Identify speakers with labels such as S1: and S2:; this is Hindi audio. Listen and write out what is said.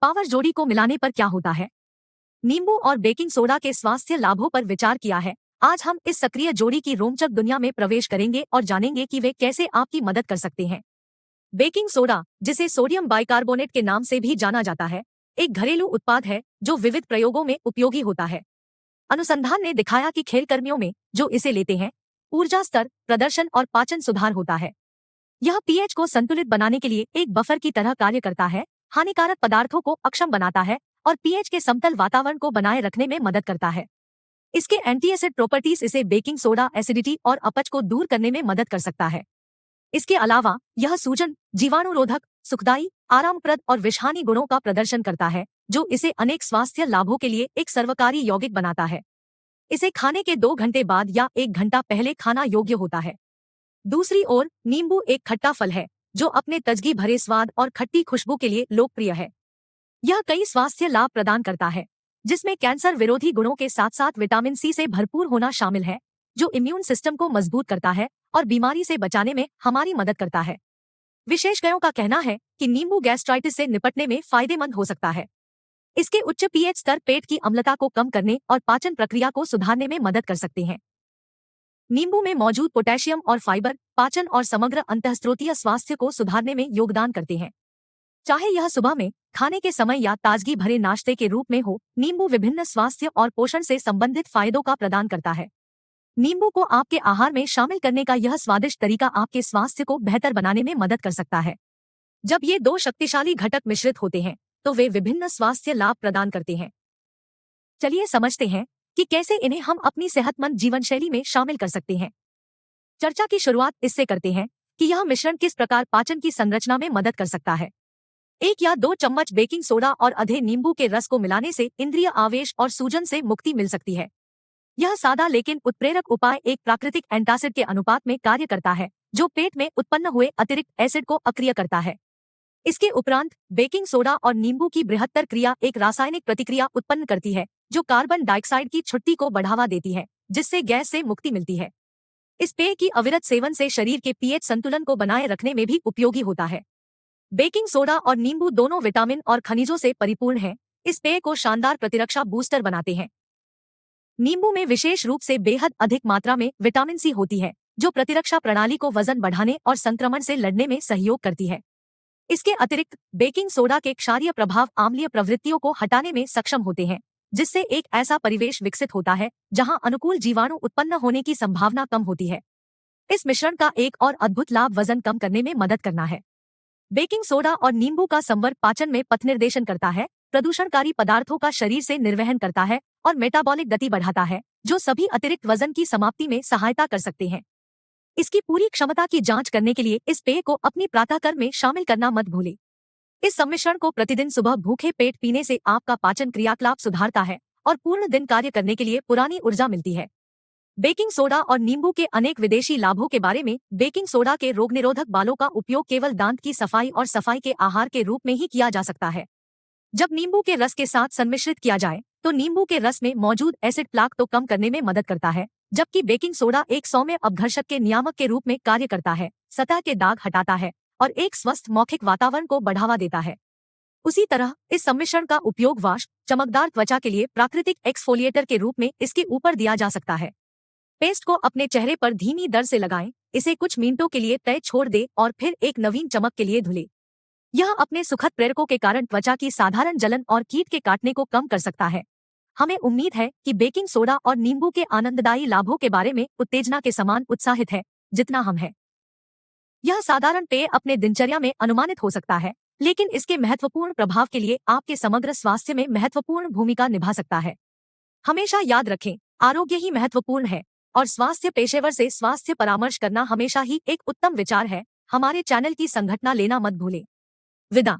S1: पावर जोड़ी को मिलाने पर क्या होता है? नींबू और बेकिंग सोडा के स्वास्थ्य लाभों पर विचार किया है। आज हम इस सक्रिय जोड़ी की रोमांचक दुनिया में प्रवेश करेंगे और जानेंगे कि वे कैसे आपकी मदद कर सकते हैं। बेकिंग सोडा, जिसे सोडियम बाइकार्बोनेट के नाम से भी जाना जाता है, एक घरेलू उत्पाद है जो विविध प्रयोगों में उपयोगी होता है। अनुसंधान ने दिखाया कि खेलकर्मियों में जो इसे लेते हैं, ऊर्जा स्तर, प्रदर्शन और पाचन सुधार होता है। यह पीएच को संतुलित बनाने के लिए एक बफर की तरह कार्य करता है, हानिकारक पदार्थों को अक्षम बनाता है और पीएच के समतल वातावरण को बनाए रखने में मदद करता है। इसके एंटी एसिड प्रॉपर्टीज इसे बेकिंग सोडा एसिडिटी और अपच को दूर करने में मदद कर सकता है। इसके अलावा यह सूजन, जीवाणुरोधक, सुखदायी, आरामप्रद और विषहानी गुणों का प्रदर्शन करता है, जो इसे अनेक स्वास्थ्य लाभों के लिए एक सर्वकारी यौगिक बनाता है। इसे खाने के 2 घंटे बाद या 1 घंटा पहले खाना योग्य होता है। दूसरी ओर, नींबू एक खट्टा फल है जो अपने तजगी भरे स्वाद और खट्टी खुशबू के लिए लोकप्रिय है। यह कई स्वास्थ्य लाभ प्रदान करता है, जिसमें कैंसर विरोधी गुणों के साथ साथ विटामिन सी से भरपूर होना शामिल है, जो इम्यून सिस्टम को मजबूत करता है और बीमारी से बचाने में हमारी मदद करता है। विशेषज्ञों का कहना है कि नींबू गैस्ट्राइटिस से निपटने में फायदेमंद हो सकता है। इसके उच्च पीएच स्तर पेट की अम्लता को कम करने और पाचन प्रक्रिया को सुधारने में मदद कर सकते हैं। नींबू में मौजूद पोटेशियम और फाइबर पाचन और समग्र अंतःस्त्रोतीय स्वास्थ्य को सुधारने में योगदान करते हैं। चाहे यह सुबह में, खाने के समय या ताजगी भरे नाश्ते के रूप में हो, नींबू विभिन्न स्वास्थ्य और पोषण से संबंधित फायदों का प्रदान करता है। नींबू को आपके आहार में शामिल करने का यह स्वादिष्ट तरीका आपके स्वास्थ्य को बेहतर बनाने में मदद कर सकता है। जब ये 2 शक्तिशाली घटक मिश्रित होते हैं, तो वे विभिन्न स्वास्थ्य लाभ प्रदान करते हैं। चलिए समझते हैं कि कैसे इन्हें हम अपनी सेहतमंद जीवन शैली में शामिल कर सकते हैं। चर्चा की शुरुआत इससे करते हैं कि यह मिश्रण किस प्रकार पाचन की संरचना में मदद कर सकता है। 1 या 2 चम्मच बेकिंग सोडा और आधे नींबू के रस को मिलाने से इंद्रिय आवेश और सूजन से मुक्ति मिल सकती है। यह सादा लेकिन उत्प्रेरक उपाय एक प्राकृतिक एंटासिड के अनुपात में कार्य करता है, जो पेट में उत्पन्न हुए अतिरिक्त एसिड को अक्रिय करता है। इसके उपरांत बेकिंग सोडा और नींबू की बृहत्तर क्रिया एक रासायनिक प्रतिक्रिया उत्पन्न करती है, जो कार्बन डाइऑक्साइड की छुट्टी को बढ़ावा देती है, जिससे गैस से मुक्ति मिलती है। इस पेय की अविरत सेवन से शरीर के पीएच संतुलन को बनाए रखने में भी उपयोगी होता है। बेकिंग सोडा और नींबू दोनों विटामिन और खनिजों से परिपूर्ण हैं। इस पेय को शानदार प्रतिरक्षा बूस्टर बनाते हैं। नींबू में विशेष रूप से बेहद अधिक मात्रा में विटामिन सी होती है, जो प्रतिरक्षा प्रणाली को वजन बढ़ाने और संक्रमण से लड़ने में सहयोग करती है। इसके अतिरिक्त बेकिंग सोडा के क्षारीय प्रभाव अम्लीय प्रवृत्तियों को हटाने में सक्षम होते हैं, जिससे एक ऐसा परिवेश विकसित होता है जहां अनुकूल जीवाणु उत्पन्न होने की संभावना कम होती है। इस मिश्रण का एक और अद्भुत लाभ वजन कम करने में मदद करना है। बेकिंग सोडा और नींबू का संवर्ग पाचन में पथ निर्देशन करता है, प्रदूषणकारी पदार्थों का शरीर से निर्वहन करता है और मेटाबॉलिक गति बढ़ाता है, जो सभी अतिरिक्त वजन की समाप्ति में सहायता कर सकते हैं। इसकी पूरी क्षमता की जांच करने के लिए इस पेय को अपनी प्रातःकर में शामिल करना मत भूलें। इस सम्मिश्रण को प्रतिदिन सुबह भूखे पेट पीने से आपका पाचन क्रियाकलाप सुधारता है और पूर्ण दिन कार्य करने के लिए पुरानी ऊर्जा मिलती है। बेकिंग सोडा और नींबू के अनेक विदेशी लाभों के बारे में। बेकिंग सोडा के रोगनिरोधक बालों का उपयोग केवल दांत की सफाई और सफाई के आहार के रूप में ही किया जा सकता है। जब नींबू के रस के साथ सम्मिश्रित किया जाए, तो नींबू के रस में मौजूद एसिड प्लाक को कम करने में मदद करता है, जबकि बेकिंग सोडा एक सौम्य अपघर्षक के नियामक के रूप में कार्य करता है, सतह के दाग हटाता है और एक स्वस्थ मौखिक वातावरण को बढ़ावा देता है। उसी तरह इस सम्मिश्रण का उपयोग वाष्प, चमकदार त्वचा के लिए प्राकृतिक एक्सफोलिएटर के रूप में इसके ऊपर दिया जा सकता है। पेस्ट को अपने चेहरे पर धीमी दर से लगाएं, इसे कुछ मिनटों के लिए तय छोड़ दें और फिर एक नवीन चमक के लिए धुलें। यह अपने सुखद प्रेरकों के कारण त्वचा की साधारण जलन और कीट के काटने को कम कर सकता है। हमें उम्मीद है कि बेकिंग सोडा और नींबू के आनंददायी लाभों के बारे में उत्तेजना के समान उत्साहित है जितना हम हैं। यह साधारण पेय अपने दिनचर्या में अनुमानित हो सकता है, लेकिन इसके महत्वपूर्ण प्रभाव के लिए आपके समग्र स्वास्थ्य में महत्वपूर्ण भूमिका निभा सकता है। हमेशा याद रखें, आरोग्य ही महत्वपूर्ण है और स्वास्थ्य पेशेवर से स्वास्थ्य परामर्श करना हमेशा ही एक उत्तम विचार है। हमारे चैनल की संघटना लेना मत भूलें। विदा।